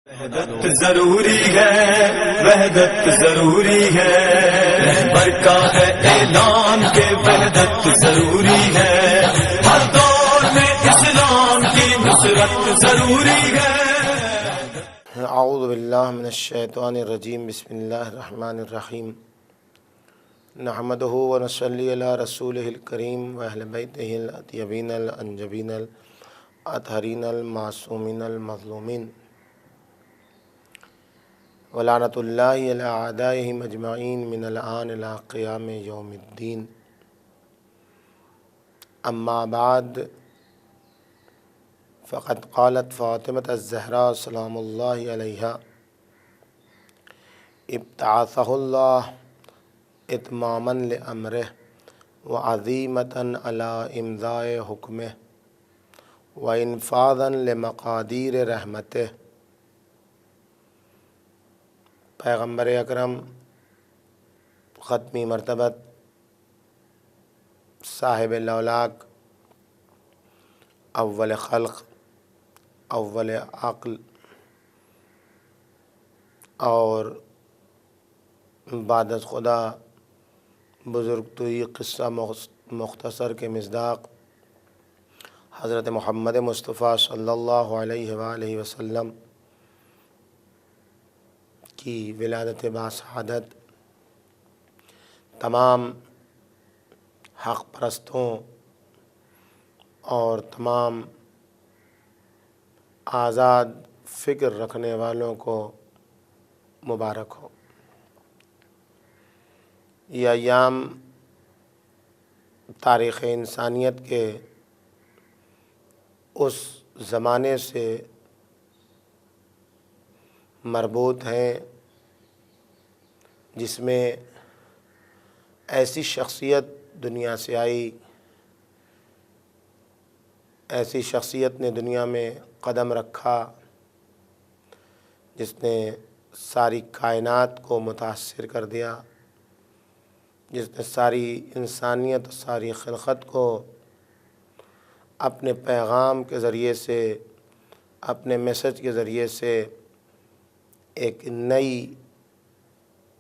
وحدت ضروری ہے، وحدت ضروری ہے، رہبر کا ہے اعلان کہ وحدت ضروری ہے، ہر دور میں اسلام کی نصرت ضروری ہے۔ اعوذ باللہ من الشیطان الرجیم، بسم اللہ الرحمن الرحیم، نحمدہ ونصلی علی رسولہ الکریم واہل بیتہ الاطیبین الانجبین الاطہرین المعصومین المظلومین، ولعنۃ اللہ علی اعدائہم اجمعین من الآن الی قیام یوم الدین۔ اما بعد، فقد قالت فاطمۃ الزہراء سلام اللہ علیہا: ابتعثہ اللہ اتماما لامرہ وعزیمۃ علی امضاء حکمہ وانفاذا لمقادیر رحمتہ۔ پیغمبر اکرم ختمی مرتبت صاحب لولاک، اول خلق، اول عقل اور بعد از خدا بزرگ توئی قصہ مختصر کے مصداق حضرت محمد مصطفیٰ صلی اللہ علیہ وآلہ وسلم کی ولادت باسعادت تمام حق پرستوں اور تمام آزاد فکر رکھنے والوں کو مبارک ہو۔ یہ ایام تاریخ انسانیت کے اس زمانے سے مربوط ہیں جس میں ایسی شخصیت دنیا سے آئی، ایسی شخصیت نے دنیا میں قدم رکھا جس نے ساری کائنات کو متاثر کر دیا، جس نے ساری انسانیت، ساری خلقت کو اپنے پیغام کے ذریعے سے، اپنے میسج کے ذریعے سے ایک نئی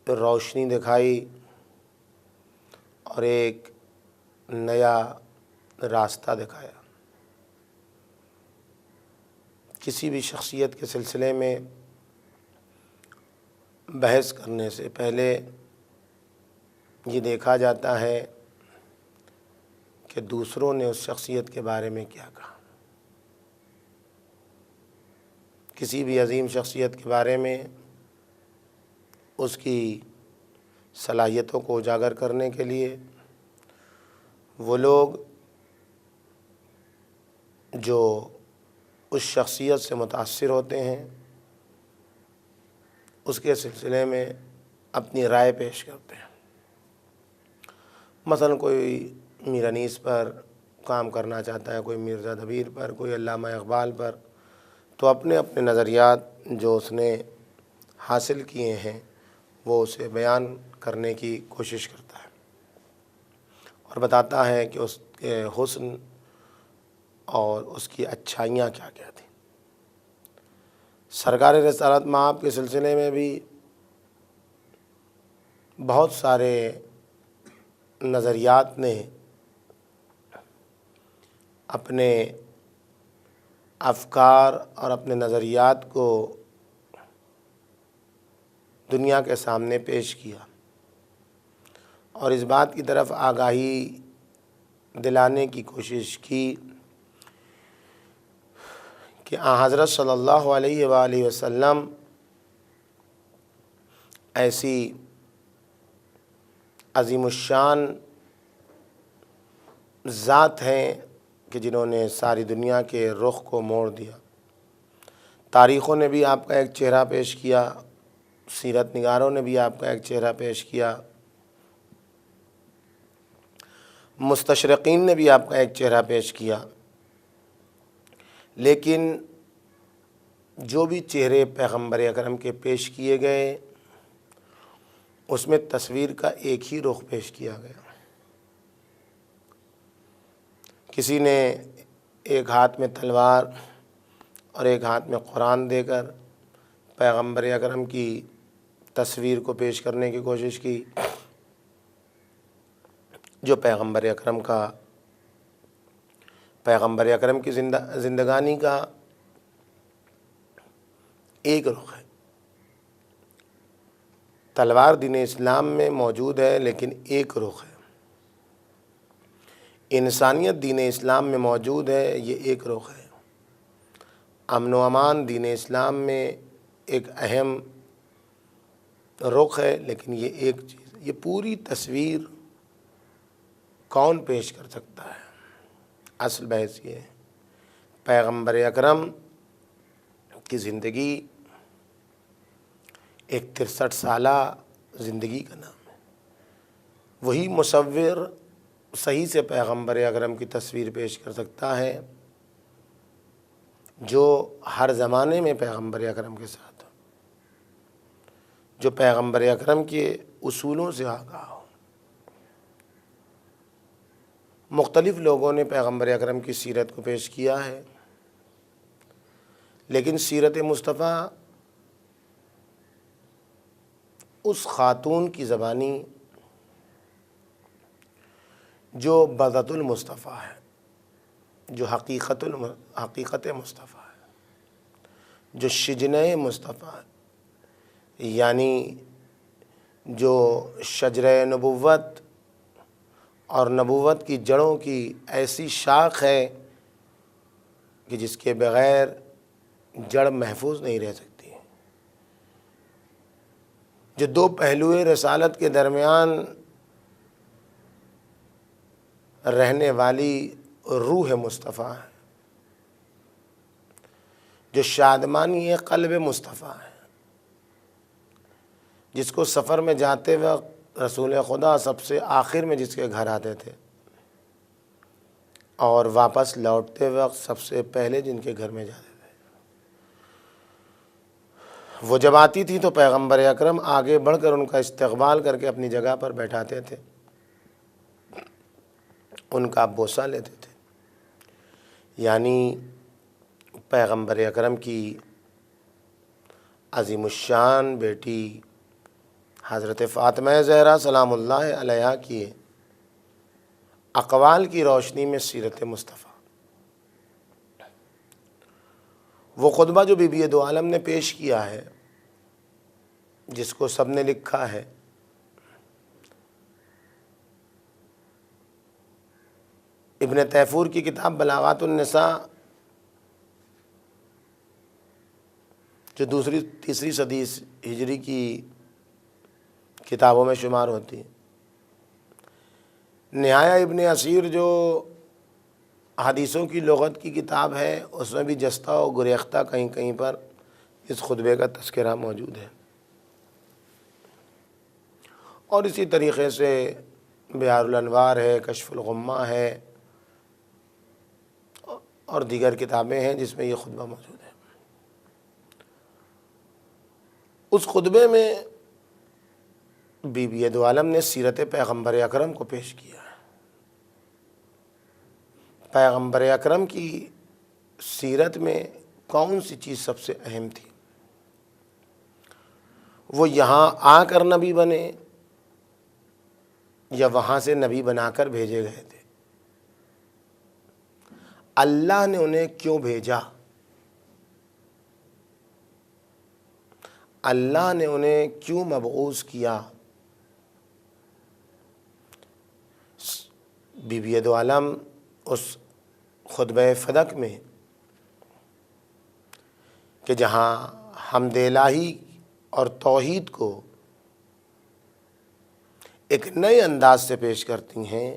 روشنی دکھائی اور ایک نیا راستہ دکھایا۔ کسی بھی شخصیت کے سلسلے میں بحث کرنے سے پہلے یہ دیکھا جاتا ہے کہ دوسروں نے اس شخصیت کے بارے میں کیا کہا۔ کسی بھی عظیم شخصیت کے بارے میں اس کی صلاحیتوں کو اجاگر کرنے کے لیے وہ لوگ جو اس شخصیت سے متاثر ہوتے ہیں اس کے سلسلے میں اپنی رائے پیش کرتے ہیں۔ مثلا کوئی میر انیس پر کام کرنا چاہتا ہے، کوئی مرزا دبیر پر، کوئی علامہ اقبال پر، تو اپنے اپنے نظریات جو اس نے حاصل کیے ہیں وہ اسے بیان کرنے کی کوشش کرتا ہے اور بتاتا ہے کہ اس کے حسن اور اس کی اچھائیاں کیا کیا تھیں۔ سرکار رسالت مآب کے سلسلے میں بھی بہت سارے نظریات نے اپنے افکار اور اپنے نظریات کو دنیا کے سامنے پیش کیا اور اس بات کی طرف آگاہی دلانے کی کوشش کی کہ حضرت صلی اللہ علیہ وآلہ وسلم ایسی عظیم الشان ذات ہیں کہ جنہوں نے ساری دنیا کے رخ کو موڑ دیا۔ تاریخوں نے بھی آپ کا ایک چہرہ پیش کیا، سیرت نگاروں نے بھی آپ کا ایک چہرہ پیش کیا، مستشرقین نے بھی آپ کا ایک چہرہ پیش کیا، لیکن جو بھی چہرے پیغمبر اکرم کے پیش کیے گئے اس میں تصویر کا ایک ہی رخ پیش کیا گیا۔ کسی نے ایک ہاتھ میں تلوار اور ایک ہاتھ میں قرآن دے کر پیغمبر اکرم کی تصویر کو پیش کرنے کی کوشش کی، جو پیغمبر اکرم کی زندگانی کا ایک رخ ہے۔ تلوار دین اسلام میں موجود ہے لیکن ایک رخ ہے، انسانیت دین اسلام میں موجود ہے، یہ ایک رخ ہے، امن و امان دین اسلام میں ایک اہم رخ ہے، لیکن یہ ایک چیز، یہ پوری تصویر کون پیش کر سکتا ہے؟ اصل بحث یہ ہے۔ پیغمبر اکرم کی زندگی ایک 63 سالہ زندگی کا نام ہے۔ وہی مصور صحیح سے پیغمبر اکرم کی تصویر پیش کر سکتا ہے جو ہر زمانے میں پیغمبر اکرم کے ساتھ ہو، جو پیغمبر اکرم کے اصولوں سے آگاہ ہو۔ مختلف لوگوں نے پیغمبر اکرم کی سیرت کو پیش کیا ہے، لیکن سیرت مصطفیٰ اس خاتون کی زبانی جو بذت المصطفیٰ ہے، جو حقیقت مصطفیٰ ہے، جو شجنہ مصطفیٰ ہے، یعنی جو شجرہ نبوت اور نبوت کی جڑوں کی ایسی شاخ ہے کہ جس کے بغیر جڑ محفوظ نہیں رہ سکتی، جو دو پہلوئے رسالت کے درمیان رہنے والی روح مصطفیٰ ہے، جو شادمانی قلب مصطفیٰ ہے، جس کو سفر میں جاتے وقت رسول خدا سب سے آخر میں جس کے گھر آتے تھے اور واپس لوٹتے وقت سب سے پہلے جن کے گھر میں جاتے تھے۔ وہ جب آتی تھی تو پیغمبر اکرم آگے بڑھ کر ان کا استقبال کر کے اپنی جگہ پر بیٹھاتے تھے، ان کا بوسہ لیتے تھے۔ یعنی پیغمبر اکرم کی عظیم الشان بیٹی حضرت فاطمہ زہرا سلام اللہ علیہا کی اقوال کی روشنی میں سیرت مصطفیٰ، وہ خطبہ جو بی بی دو عالم نے پیش کیا ہے، جس کو سب نے لکھا ہے، ابن تیفور کی کتاب بلاغات النساء جو دوسری تیسری صدی ہجری کی کتابوں میں شمار ہوتی ہے، نہایہ ابن اسیر جو حدیثوں کی لغت کی کتاب ہے، اس میں بھی جستہ و گریختہ کہیں کہیں پر اس خطبے کا تذکرہ موجود ہے، اور اسی طریقے سے بہار الانوار ہے، کشف الغمہ ہے، اور دیگر کتابیں ہیں جس میں یہ خطبہ موجود ہے۔ اس خطبے میں بی بی دو عالم نے سیرت پیغمبر اکرم کو پیش کیا ہے۔ پیغمبر اکرم کی سیرت میں کون سی چیز سب سے اہم تھی؟ وہ یہاں آ کر نبی بنے یا وہاں سے نبی بنا کر بھیجے گئے تھے؟ اللہ نے انہیں کیوں بھیجا؟ اللہ نے انہیں کیوں مبعوث کیا؟ بی بی دو عالم اس خطبہ فدق میں کہ جہاں حمد الہی اور توحید کو ایک نئے انداز سے پیش کرتی ہیں،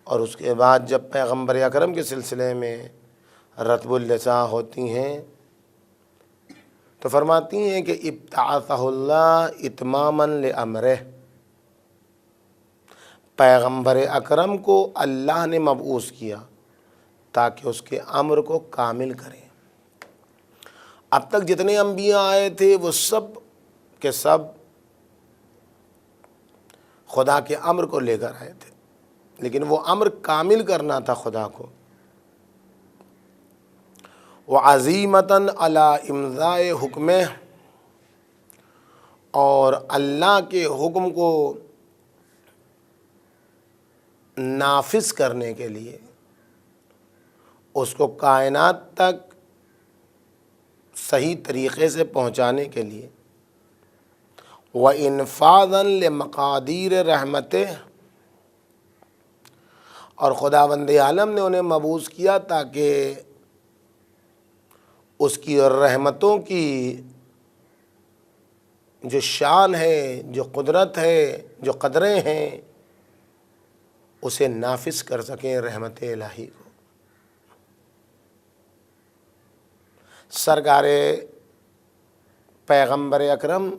اور اس کے بعد جب پیغمبر اکرم کے سلسلے میں رتب اللسان ہوتی ہیں تو فرماتی ہیں کہ ابتعثہ اللہ اتماما لامرہ، پیغمبر اکرم کو اللہ نے مبعوث کیا تاکہ اس کے امر کو کامل کریں۔ اب تک جتنے انبیاء آئے تھے وہ سب کے سب خدا کے امر کو لے کر آئے تھے، لیکن وہ امر کامل کرنا تھا خدا کو۔ وعزیمتاً علی امضاء حکمہ، اور اللہ کے حکم کو نافذ کرنے کے لیے، اس کو کائنات تک صحیح طریقے سے پہنچانے کے لیے، وَإِنفَاذًا لِمَقَادِيرِ رَحْمَتِهِ، اور خداوند عالم نے انہیں مبعوث کیا تاکہ اس کی رحمتوں کی جو شان ہے، جو قدرت ہے، جو قدریں ہیں، اسے نافذ کر سکیں رحمت الہی کو۔ سرکار پیغمبر اکرم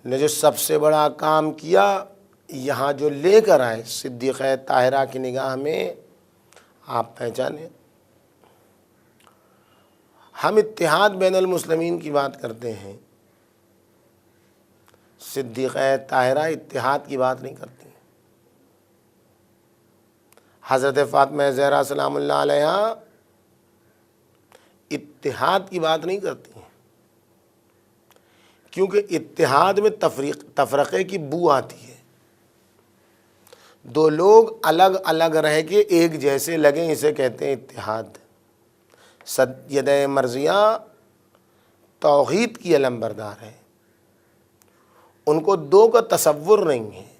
نے جو سب سے بڑا کام کیا، یہاں جو لے کر آئے صدیقہ طاہرہ کی نگاہ میں آپ پہچانے۔ ہم اتحاد بین المسلمین کی بات کرتے ہیں، صدیقہ طاہرہ اتحاد کی بات نہیں کرتی۔ حضرت فاطمہ زہرا سلام اللہ علیہا اتحاد کی بات نہیں کرتی ہیں، کیونکہ اتحاد میں تفرقے کی بو آتی ہے۔ دو لوگ الگ الگ رہ کے ایک جیسے لگیں، اسے کہتے ہیں اتحاد۔ سیدہ مرضیہ توحید کی علمبردار ہے، ان کو دو کا تصور نہیں ہے۔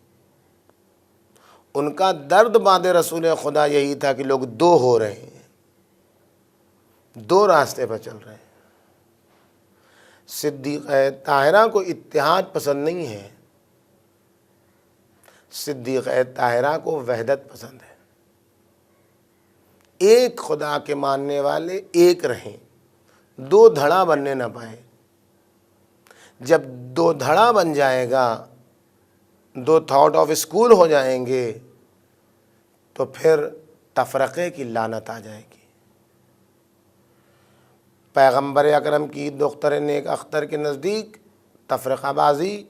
ان کا درد بعد رسول خدا یہی تھا کہ لوگ دو ہو رہے ہیں، دو راستے پر چل رہے ہیں۔ صدیقہ طاہرہ کو اتحاد پسند نہیں ہے، صدیقہ طاہرہ کو وحدت پسند ہے۔ ایک خدا کے ماننے والے ایک رہیں، دو دھڑا بننے نہ پائے۔ جب دو دھڑا بن جائے گا، دو تھاٹ آف اسکول ہو جائیں گے، تو پھر تفرقے کی لعنت آ جائے گی۔ پیغمبر اکرم کی دختر نیک اختر کے نزدیک تفرقہ بازی،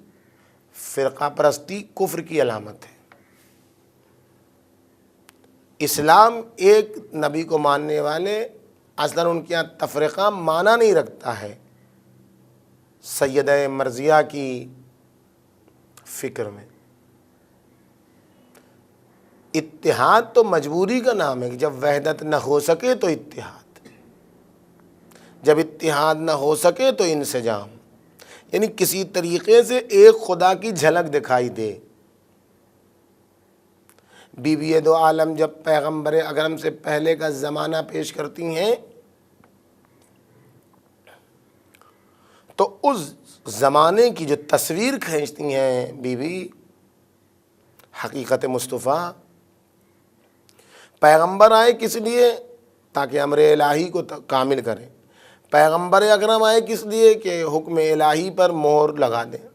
فرقہ پرستی کفر کی علامت ہے۔ اسلام ایک نبی کو ماننے والے اصلاً ان کے یہاں تفرقہ معنی نہیں رکھتا ہے۔ سیدہ مرضیہ کی فکر میں اتحاد تو مجبوری کا نام ہے کہ جب وحدت نہ ہو سکے تو اتحاد، جب اتحاد نہ ہو سکے تو انسجام، یعنی کسی طریقے سے ایک خدا کی جھلک دکھائی دے۔ بی بی دو عالم جب پیغمبر اکرم سے پہلے کا زمانہ پیش کرتی ہیں تو اس زمانے کی جو تصویر کھینچتی ہیں بی بی، حقیقت مصطفیٰ، پیغمبر آئے کس لیے؟ تاکہ امر الہی کو کامل کریں۔ پیغمبر اکرم آئے کس لیے؟ کہ حکم الہی پر مہر لگا دیں۔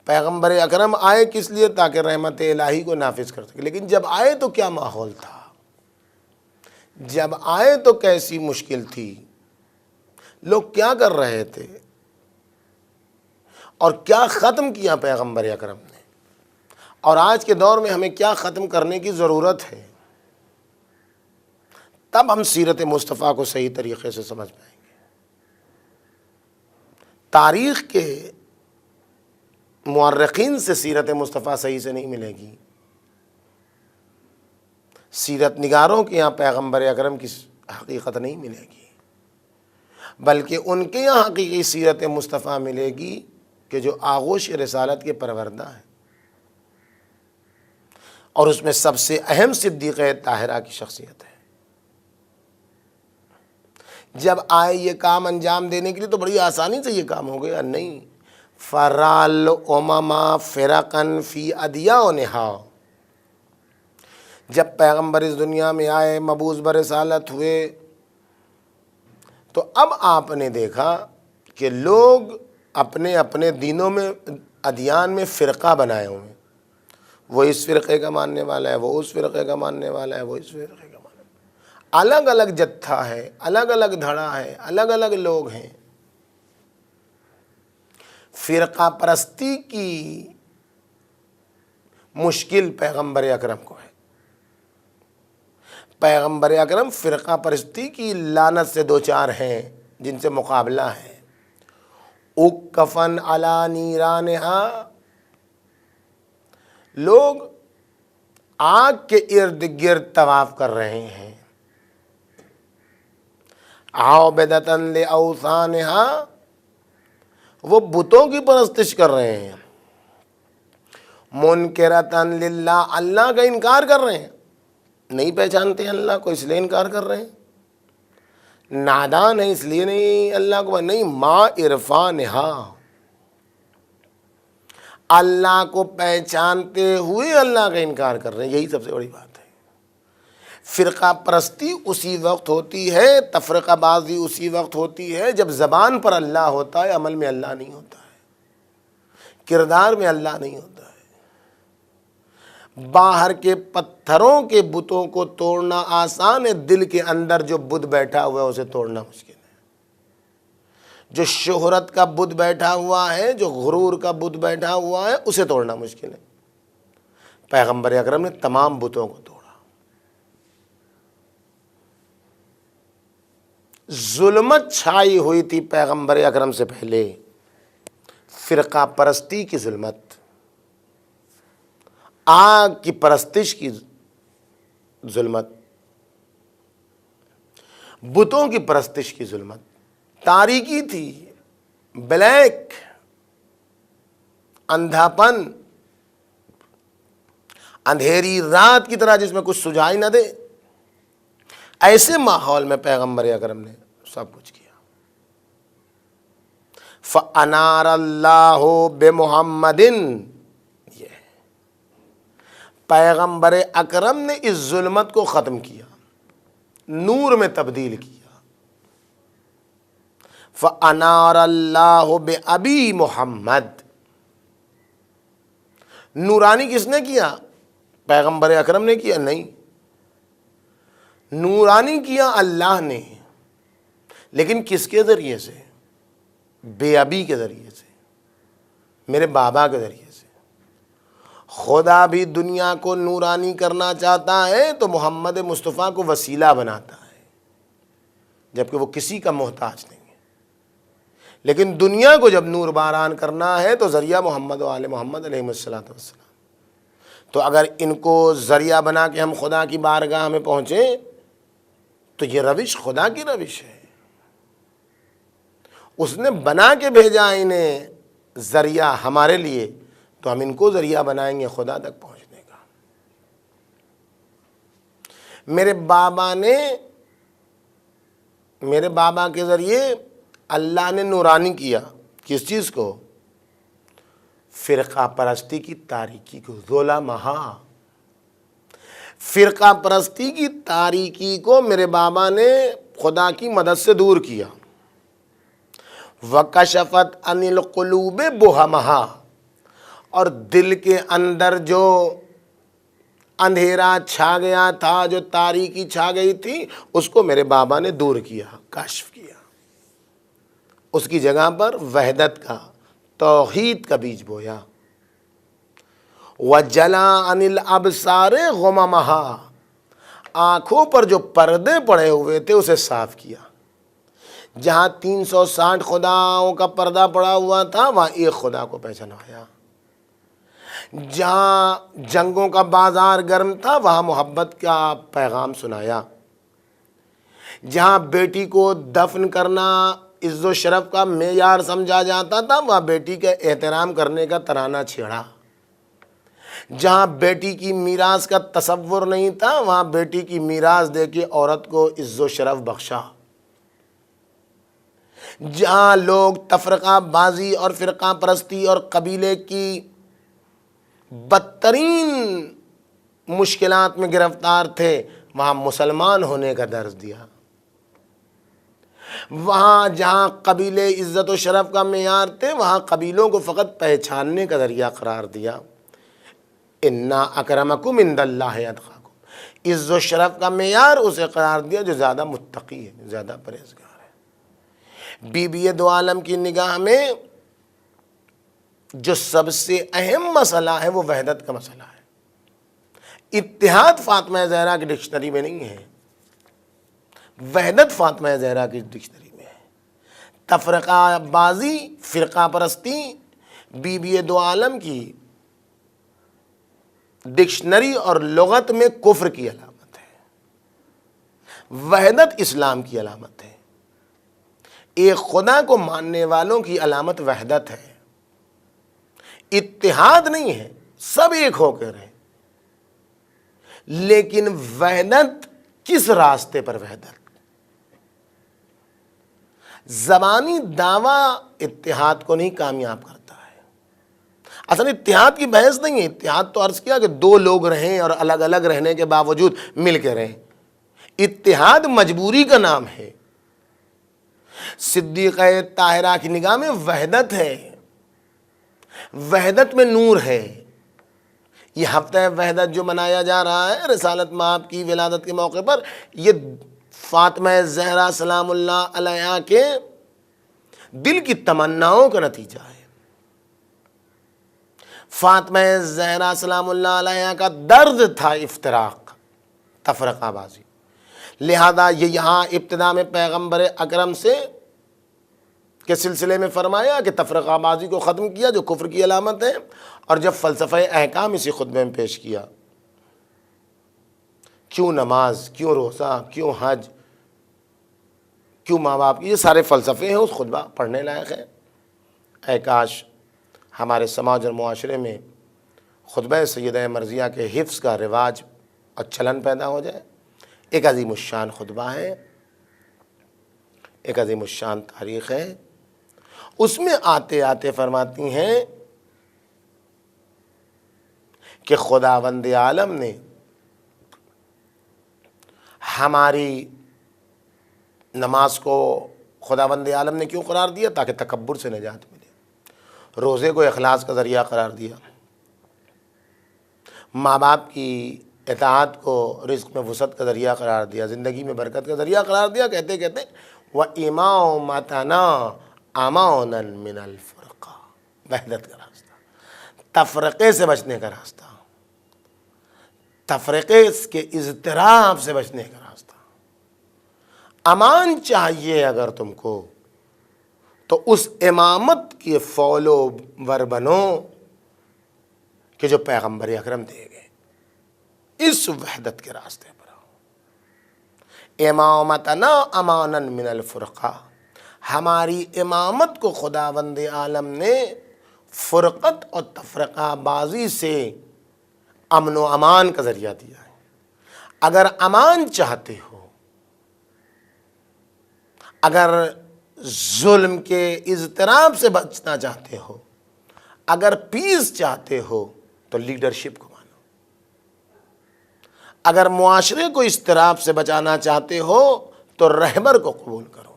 پیغمبر اکرم آئے کس لیے؟ تاکہ رحمت الہی کو نافذ کر سکے۔ لیکن جب آئے تو کیا ماحول تھا، جب آئے تو کیسی مشکل تھی، لوگ کیا کر رہے تھے، اور کیا ختم کیا پیغمبر اکرم نے، اور آج کے دور میں ہمیں کیا ختم کرنے کی ضرورت ہے۔ تب ہم سیرت مصطفیٰ کو صحیح طریقے سے سمجھ پائیں گے۔ تاریخ کے مورخین سے سیرت مصطفیٰ صحیح سے نہیں ملے گی، سیرت نگاروں کے یہاں پیغمبر اکرم کی حقیقت نہیں ملے گی، بلکہ ان کے یہاں حقیقی سیرت مصطفیٰ ملے گی کہ جو آغوش رسالت کے پروردہ ہیں، اور اس میں سب سے اہم صدیقہ طاہرہ کی شخصیت ہے۔ جب آئے یہ کام انجام دینے کے لیے تو بڑی آسانی سے یہ کام ہو گیا؟ نہیں۔ فرال امما فرقن فی ادیا و نہا، جب پیغمبر اس دنیا میں آئے، مبعوث برسالت ہوئے، تو اب آپ نے دیکھا کہ لوگ اپنے اپنے دینوں میں، ادیان میں فرقہ بنائے ہوئے ہیں۔ وہ اس فرقے کا ماننے والا ہے، وہ اس فرقے کا ماننے والا ہے، وہ اس فرقے کا ماننے والا ہے۔ الگ الگ جتھا ہے، الگ الگ دھڑا ہے، الگ الگ لوگ ہیں۔ فرقہ پرستی کی مشکل پیغمبر اکرم کو ہے۔ پیغمبر اکرم فرقہ پرستی کی لعنت سے دوچار ہیں، جن سے مقابلہ ہے۔ اکفن علی نیرانہا، لوگ آگ کے ارد گرد طواف کر رہے ہیں. عابدۃ لاوثانہا، وہ بتوں کی پرستش کر رہے ہیں. منکرۃ للہ، اللہ کا انکار کر رہے ہیں، نہیں پہچانتے اللہ کو اس لیے انکار کر رہے ہیں. نادان ہے اس لیے نہیں اللہ کو نہیں. ما عرفانہا، اللہ کو پہچانتے ہوئے اللہ کا انکار کر رہے ہیں. یہی سب سے بڑی بات ہے. فرقہ پرستی اسی وقت ہوتی ہے، تفرقہ بازی اسی وقت ہوتی ہے جب زبان پر اللہ ہوتا ہے، عمل میں اللہ نہیں ہوتا ہے، کردار میں اللہ نہیں ہوتا ہے. باہر کے پتھروں کے بتوں کو توڑنا آسان ہے، دل کے اندر جو بت بیٹھا ہوا ہے اسے توڑنا مشکل ہے. جو شہرت کا بت بیٹھا ہوا ہے، جو غرور کا بت بیٹھا ہوا ہے، اسے توڑنا مشکل ہے. پیغمبر اکرم نے تمام بتوں کو توڑا. ظلمت چھائی ہوئی تھی پیغمبر اکرم سے پہلے، فرقہ پرستی کی ظلمت، آگ کی پرستش کی ظلمت، بتوں کی پرستش کی ظلمت. تاریکی تھی، بلیک، اندھاپن، اندھیری رات کی طرح جس میں کچھ سجائی نہ دے. ایسے ماحول میں پیغمبر اکرم نے سب کچھ کیا. فَأَنَارَ اللَّهُ بِمُحَمَّدٍ، یہ پیغمبر اکرم نے اس ظلمت کو ختم کیا، نور میں تبدیل کیا. فَأَنَارَ اللَّهُ بِأَبِي محمد، نورانی کس نے کیا؟ پیغمبر اکرم نے کیا؟ نہیں، نورانی کیا اللہ نے، لیکن کس کے ذریعے سے؟ بے ابی کے ذریعے سے، میرے بابا کے ذریعے سے. خدا بھی دنیا کو نورانی کرنا چاہتا ہے تو محمد مصطفیٰ کو وسیلہ بناتا ہے، جبکہ وہ کسی کا محتاج نہیں ہے. لیکن دنیا کو جب نور باران کرنا ہے تو ذریعہ محمد و آل محمد علیہ الصلوۃ والسلام. تو اگر ان کو ذریعہ بنا کے ہم خدا کی بارگاہ میں پہنچیں تو یہ روش خدا کی روش ہے. اس نے بنا کے بھیجا انہیں ذریعہ ہمارے لیے، تو ہم ان کو ذریعہ بنائیں گے خدا تک پہنچنے کا. میرے بابا کے ذریعے اللہ نے نورانی کیا. کس چیز کو؟ فرقہ پرستی کی تاریکی کو. ظلمہا، فرقہ پرستی کی تاریکی کو میرے بابا نے خدا کی مدد سے دور کیا. وَكَشَفَتْ عَنِ الْقُلُوبِ بُهَمَهَا، اور دل کے اندر جو اندھیرا چھا گیا تھا، جو تاریکی چھا گئی تھی، اس کو میرے بابا نے دور کیا، کشف کیا. اس کی جگہ پر وحدت کا، توحید کا بیج بویا. وَجَلَا عَنِ الْأَبْصَارِ غُمَمَهَا، آنکھوں پر جو پردے پڑے ہوئے تھے اسے صاف کیا. جہاں 360 خداؤں کا پردہ پڑا ہوا تھا وہاں ایک خدا کو پہچانوایا. جہاں جنگوں کا بازار گرم تھا وہاں محبت کا پیغام سنایا. جہاں بیٹی کو دفن کرنا عز و شرف کا معیار سمجھا جاتا تھا وہاں بیٹی کے احترام کرنے کا ترانہ چھیڑا. جہاں بیٹی کی میراث کا تصور نہیں تھا وہاں بیٹی کی میراث دے کے عورت کو عز و شرف بخشا. جہاں لوگ تفرقہ بازی اور فرقہ پرستی اور قبیلے کی بدترین مشکلات میں گرفتار تھے وہاں مسلمان ہونے کا درس دیا. وہاں جہاں قبیلے عزت و شرف کا معیار تھے وہاں قبیلوں کو فقط پہچاننے کا ذریعہ قرار دیا. انا اکرمکم عند اللہ اتقاکم، عز و شرف کا معیار اسے قرار دیا جو زیادہ متقی ہے، زیادہ پرہیزگار ہے. بی بی دو عالم کی نگاہ میں جو سب سے اہم مسئلہ ہے وہ وحدت کا مسئلہ ہے. اتحاد فاطمہ زہرا کی ڈکشنری میں نہیں ہے، وحدت فاطمہ زہرا کی ڈکشنری میں ہے. تفرقہ بازی، فرقہ پرستی بی بی دو عالم کی ڈکشنری اور لغت میں کفر کی علامت ہے، وحدت اسلام کی علامت ہے۔ ایک خدا کو ماننے والوں کی علامت وحدت ہے، اتحاد نہیں ہے، سب ایک ہو کے رہیں، لیکن وحدت کس راستے پر وحدت؟ زبانی دعویٰ اتحاد کو نہیں کامیاب کرتا ہے۔ اصل اتحاد کی بحث نہیں ہے، اتحاد تو عرض کیا کہ دو لوگ رہیں اور الگ الگ رہنے کے باوجود مل کے رہیں، اتحاد مجبوری کا نام ہے۔ صدیقہ طاہرہ کی نگاہ میں وحدت ہے، وحدت میں نور ہے۔ یہ ہفتہ وحدت جو منایا جا رہا ہے رسالت مآب کی ولادت کے موقع پر، یہ فاطمہ زہرا سلام اللہ علیہا کے دل کی تمناؤں کا نتیجہ ہے۔ فاطمہ زہرا سلام اللہ علیہا کا درد تھا افتراق، تفرقہ بازی، لہذا یہ یہاں ابتدا میں پیغمبر اکرم سے کے سلسلے میں فرمایا کہ تفرقہ بازی کو ختم کیا جو کفر کی علامت ہے، اور جب فلسفہ احکام اسی خطبے میں پیش کیا، کیوں نماز، کیوں روزہ، کیوں حج، کیوں ماں باپ کی، یہ سارے فلسفے ہیں، اس خطبہ پڑھنے لائق ہے۔ اے کاش ہمارے سماج اور معاشرے میں خطبہ سیدہ مرضیہ کے حفظ کا رواج اور چلن پیدا ہو جائے۔ ایک عظیم الشان خطبہ ہے، ایک عظیم الشان تاریخ ہے۔ اس میں آتے آتے فرماتی ہیں کہ خداوند عالم نے ہماری نماز کو خداوند عالم نے کیوں قرار دیا؟ تاکہ تکبر سے نجات ملے۔ روزے کو اخلاص کا ذریعہ قرار دیا، ماں باپ کی اطاعت کو رزق میں وسعت کا ذریعہ قرار دیا، زندگی میں برکت کا ذریعہ قرار دیا۔ کہتے کہتے وَإِمَامَتَنَا أَمَانًا مِنَ الْفُرْقَةِ، وحدت کا راستہ، تفرقے سے بچنے کا راستہ، تفرقے کے اضطراب سے بچنے کا راستہ۔ امان چاہیے اگر تم کو تو اس امامت کی فالو ور بنو کہ جو پیغمبر اکرم دے گئے، اس وحدت کے راستے پر آؤ۔ امامتنا امانا من الفرقہ، ہماری امامت کو خداوند عالم نے فرقت اور تفرقہ بازی سے امن و امان کا ذریعہ دیا ہے۔ اگر امان چاہتے ہو، اگر ظلم کے اضطراب سے بچنا چاہتے ہو، اگر پیس چاہتے ہو تو لیڈرشپ کو مانو۔ اگر معاشرے کو اضطراب سے بچانا چاہتے ہو تو رہبر کو قبول کرو،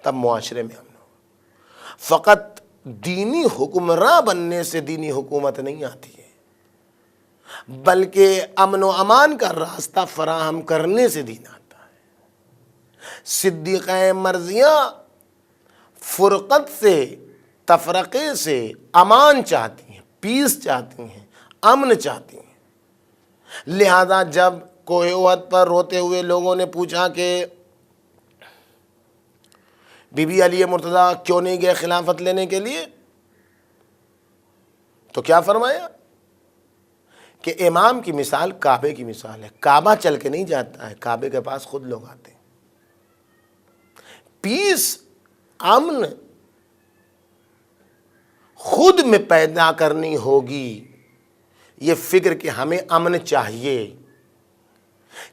تب معاشرے میں امن ہو۔ فقط دینی حکمراں بننے سے دینی حکومت نہیں آتی ہے، بلکہ امن و امان کا راستہ فراہم کرنے سے دین آتا ہے۔ صدیقہ مرضیہ فرقت سے، تفرقے سے امان چاہتی ہیں، پیس چاہتی ہیں، امن چاہتی ہیں۔ لہذا جب کوہ احد پر روتے ہوئے لوگوں نے پوچھا کہ بی بی علی مرتضیٰ کیوں نہیں گئے خلافت لینے کے لیے، تو کیا فرمایا کہ امام کی مثال کعبے کی مثال ہے، کعبہ چل کے نہیں جاتا ہے، کعبے کے پاس خود لوگ آتے ہیں۔ پیس، امن خود میں پیدا کرنی ہوگی، یہ فکر کہ ہمیں امن چاہیے۔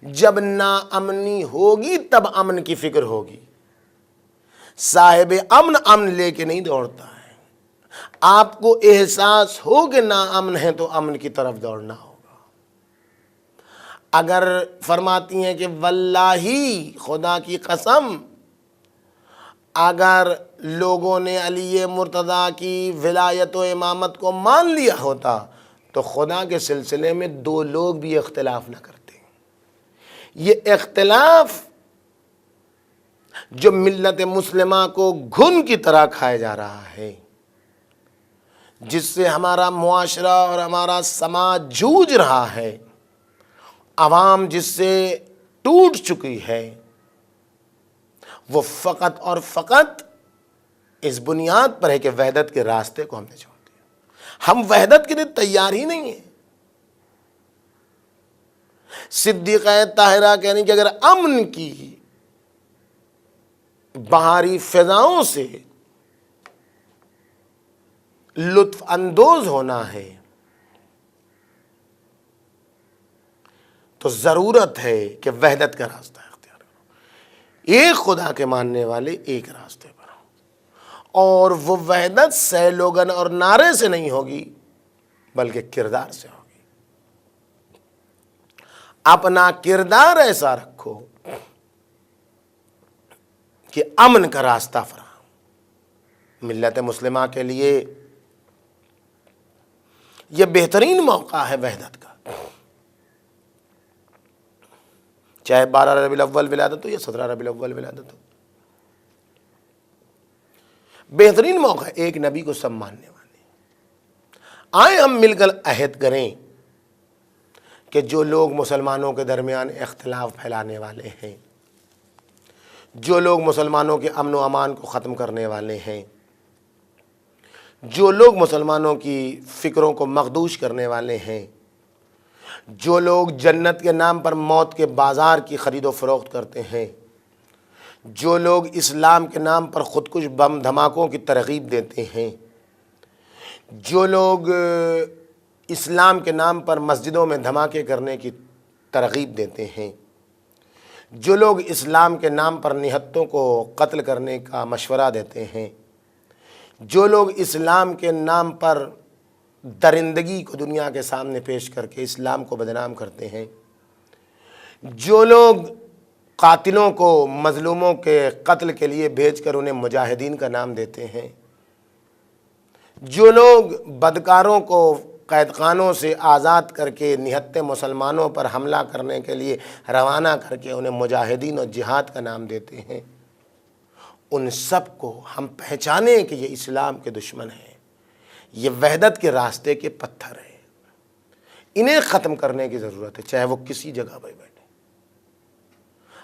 جب نا امنی ہوگی تب امن کی فکر ہوگی۔ صاحب امن امن لے کے نہیں دوڑتا ہے، آپ کو احساس ہو کہ نا امن ہے تو امن کی طرف دوڑنا ہوگا۔ اگر فرماتی ہیں کہ واللہ، خدا کی قسم، اگر لوگوں نے علی مرتضیٰ کی ولایت و امامت کو مان لیا ہوتا تو خدا کے سلسلے میں دو لوگ بھی اختلاف نہ کرتے۔ یہ اختلاف جو ملت مسلمہ کو گھن کی طرح کھائے جا رہا ہے، جس سے ہمارا معاشرہ اور ہمارا سماج جوجھ رہا ہے، عوام جس سے ٹوٹ چکی ہے، وہ فقط اور فقط اس بنیاد پر ہے کہ وحدت کے راستے کو ہم نے چھوڑ دیا، ہم وحدت کے لیے تیار ہی نہیں ہیں۔ صدیقہ طاہرہ کہنے کہ اگر امن کی بہاری فضاؤں سے لطف اندوز ہونا ہے تو ضرورت ہے کہ وحدت کا راستہ اختیار کرو، ایک خدا کے ماننے والے ایک راستے پر ہوں، اور وہ وحدت سیلوگن اور نعرے سے نہیں ہوگی بلکہ کردار سے ہوگی۔ اپنا کردار ایسا رکھو کہ امن کا راستہ فراہم۔ ملت مسلمہ کے لیے یہ بہترین موقع ہے وحدت کا، چاہے 12 ربیع الاول ولادت ہو یا 17 ربیع الاول ولادت ہو، بہترین موقع ہے ایک نبی کو سب ماننے والے۔ آئیں ہم مل کر عہد کریں کہ جو لوگ مسلمانوں کے درمیان اختلاف پھیلانے والے ہیں، جو لوگ مسلمانوں کے امن و امان کو ختم کرنے والے ہیں، جو لوگ مسلمانوں کی فکروں کو مخدوش کرنے والے ہیں، جو لوگ جنت کے نام پر موت کے بازار کی خرید و فروخت کرتے ہیں، جو لوگ اسلام کے نام پر خودکش بم دھماکوں کی ترغیب دیتے ہیں، جو لوگ اسلام کے نام پر مسجدوں میں دھماکے کرنے کی ترغیب دیتے ہیں، جو لوگ اسلام کے نام پر نہتوں کو قتل کرنے کا مشورہ دیتے ہیں، جو لوگ اسلام کے نام پر درندگی کو دنیا کے سامنے پیش کر کے اسلام کو بدنام کرتے ہیں، جو لوگ قاتلوں کو مظلوموں کے قتل کے لیے بھیج کر انہیں مجاہدین کا نام دیتے ہیں، جو لوگ بدکاروں کو قید خانوں سے آزاد کر کے نہتے مسلمانوں پر حملہ کرنے کے لیے روانہ کر کے انہیں مجاہدین اور جہاد کا نام دیتے ہیں، ان سب کو ہم پہچانیں کہ یہ اسلام کے دشمن ہیں، یہ وحدت کے راستے کے پتھر ہیں، انہیں ختم کرنے کی ضرورت ہے، چاہے وہ کسی جگہ پر بیٹھے۔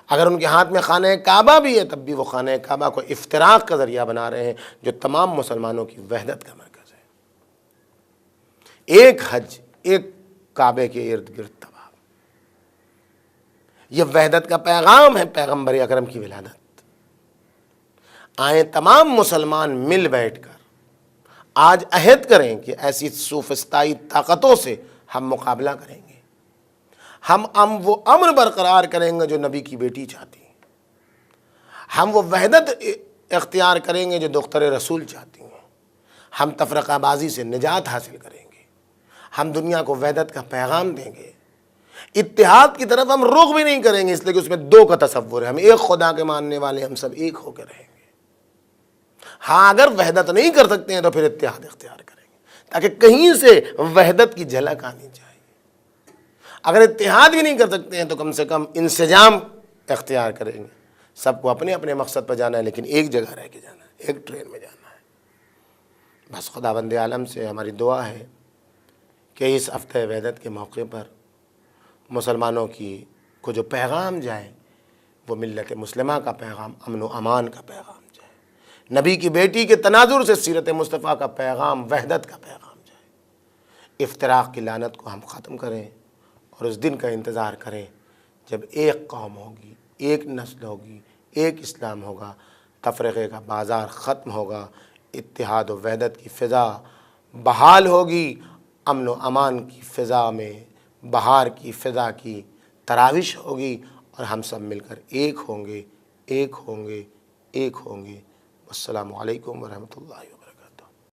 اگر ان کے ہاتھ میں خانہ کعبہ بھی ہے تب بھی وہ خانہ کعبہ کو افتراق کا ذریعہ بنا رہے ہیں، جو تمام مسلمانوں کی وحدت کا مرکز ہے۔ ایک حج، ایک کعبے کے ارد گرد طواف، یہ وحدت کا پیغام ہے پیغمبر اکرم کی ولادت۔ آئیں تمام مسلمان مل بیٹھ کر آج عہد کریں کہ ایسی سوفسطائی طاقتوں سے ہم مقابلہ کریں گے، ہم وہ امن برقرار کریں گے جو نبی کی بیٹی چاہتی ہیں، ہم وہ وحدت اختیار کریں گے جو دختر رسول چاہتی ہیں، ہم تفرقہ بازی سے نجات حاصل کریں گے، ہم دنیا کو وحدت کا پیغام دیں گے، اتحاد کی طرف ہم رخ بھی نہیں کریں گے، اس لیے کہ اس میں دو کا تصور ہے، ہم ایک خدا کے ماننے والے، ہم سب ایک ہو کے رہیں گے۔ ہاں اگر وحدت نہیں کر سکتے ہیں تو پھر اتحاد اختیار کریں گے، تاکہ کہیں سے وحدت کی جھلک آنی چاہیے۔ اگر اتحاد بھی نہیں کر سکتے ہیں تو کم سے کم انسجام اختیار کریں گے، سب کو اپنے اپنے مقصد پر جانا ہے لیکن ایک جگہ رہ کے جانا ہے، ایک ٹرین میں جانا ہے۔ بس خداوند عالم سے ہماری دعا ہے کہ اس ہفتہ وحدت کے موقع پر مسلمانوں کو جو پیغام جائے وہ ملت مسلمہ کا پیغام، امن و امان کا پیغام جائے، نبی کی بیٹی کے تناظر سے سیرت مصطفیٰ کا پیغام، وحدت کا پیغام جائے۔ افتراق کی لعنت کو ہم ختم کریں اور اس دن کا انتظار کریں جب ایک قوم ہوگی، ایک نسل ہوگی، ایک اسلام ہوگا، تفرقے کا بازار ختم ہوگا، اتحاد و وحدت کی فضا بحال ہوگی، امن و امان کی فضا میں بہار کی فضا کی تراوش ہوگی، اور ہم سب مل کر ایک ہوں گے، ایک ہوں گے، ایک ہوں گے۔ السلام علیکم ورحمۃ اللہ وبرکاتہ۔